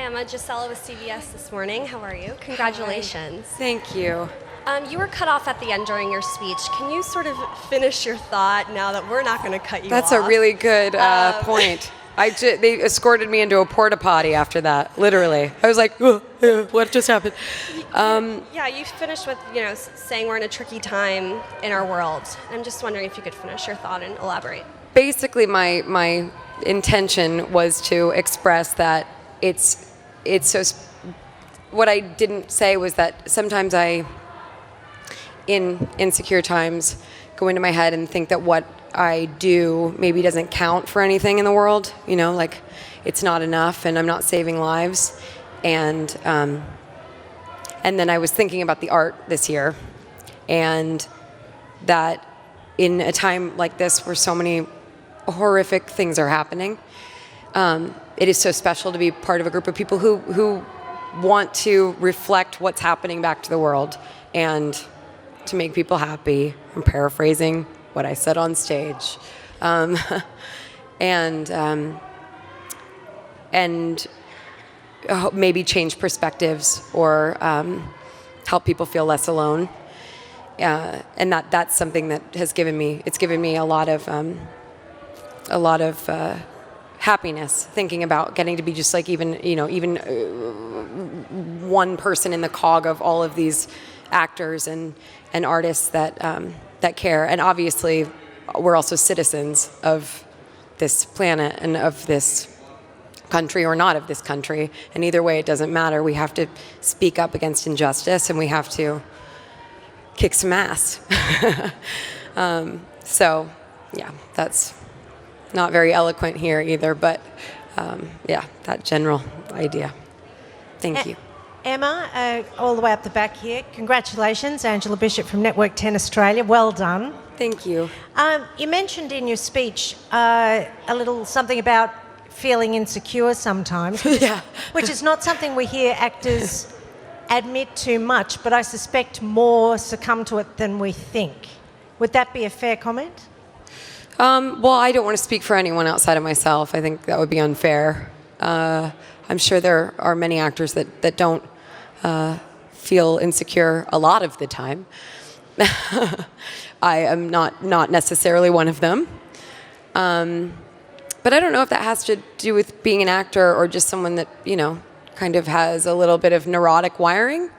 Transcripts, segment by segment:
Hi, Emma. Gisela with CBS this morning. How are you? Congratulations. Hi. Thank you. You were cut off at the end during your speech. Can you sort of finish your thought now that we're not going to cut you That's off? a really good point. They escorted me into a porta potty after that, literally. I was like, what just happened? Yeah, you finished with saying we're in a tricky time in our world. I'm just wondering if you could finish your thought and elaborate. Basically, my intention was to express that it's so. What I didn't say was that sometimes in insecure times, go into my head and think that what I do maybe doesn't count for anything in the world. Like it's not enough, and I'm not saving lives. And then I was thinking about the art this year, and that in a time like this where so many horrific things are happening, it is so special to be part of a group of people who want to reflect what's happening back to the world and to make people happy. I'm paraphrasing what I said on stage, and maybe change perspectives or help people feel less alone. And that's something that has given me a lot of happiness, thinking about getting to be just like even one person in the cog of all of these actors and artists that care. And obviously we're also citizens of this planet and of this country or not of this country, and either way it doesn't matter. We have to speak up against injustice, and we have to kick some ass. So yeah, that's not very eloquent here either, but yeah, that general idea. Thank you. Emma, all the way up the back here, congratulations. Angela Bishop from Network 10 Australia, well done. Thank you. You mentioned in your speech a little something about feeling insecure sometimes, which is not something we hear actors admit too much, but I suspect more succumb to it than we think. Would that be a fair comment? Well, I don't want to speak for anyone outside of myself. I think that would be unfair. I'm sure there are many actors that don't feel insecure a lot of the time. I am not necessarily one of them. But I don't know if that has to do with being an actor or just someone that, kind of has a little bit of neurotic wiring.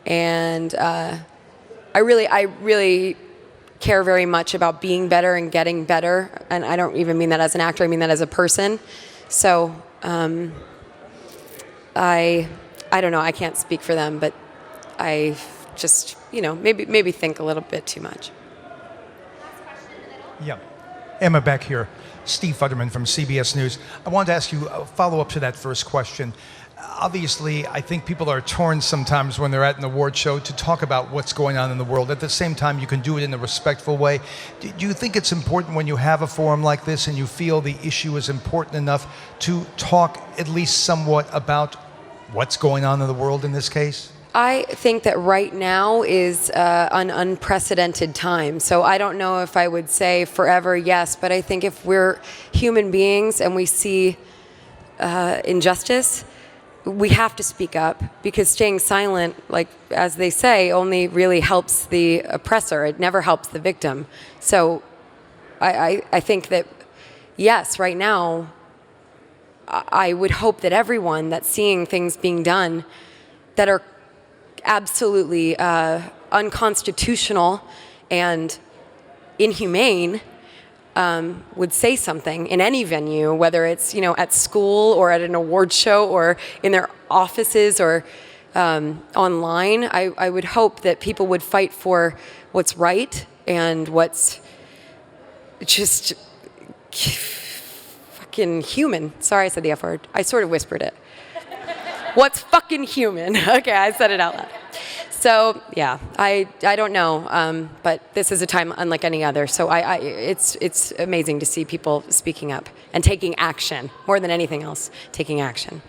And I really care very much about being better and getting better. And I don't even mean that as an actor, I mean that as a person. So I don't know, I can't speak for them, but I just, maybe think a little bit too much. Yeah. Emma, back here. Steve Futterman from CBS News. I wanted to ask you a follow-up to that first question. Obviously, I think people are torn sometimes when they're at an award show to talk about what's going on in the world. At the same time, you can do it in a respectful way. Do you think it's important when you have a forum like this and you feel the issue is important enough to talk at least somewhat about what's going on in the world in this case? I think that right now is an unprecedented time. So I don't know if I would say forever yes, but I think if we're human beings and we see injustice, we have to speak up, because staying silent, like as they say, only really helps the oppressor. It never helps the victim. So I think that yes, right now, I would hope that everyone that's seeing things being done that are absolutely unconstitutional and inhumane would say something in any venue, whether it's at school or at an award show or in their offices or online. I would hope that people would fight for what's right and what's just fucking human. Sorry I said the F word. I sort of whispered it. What's fucking human? Okay, I said it out loud. So yeah, I don't know, but this is a time unlike any other. So it's amazing to see people speaking up and taking action, more than anything else, taking action.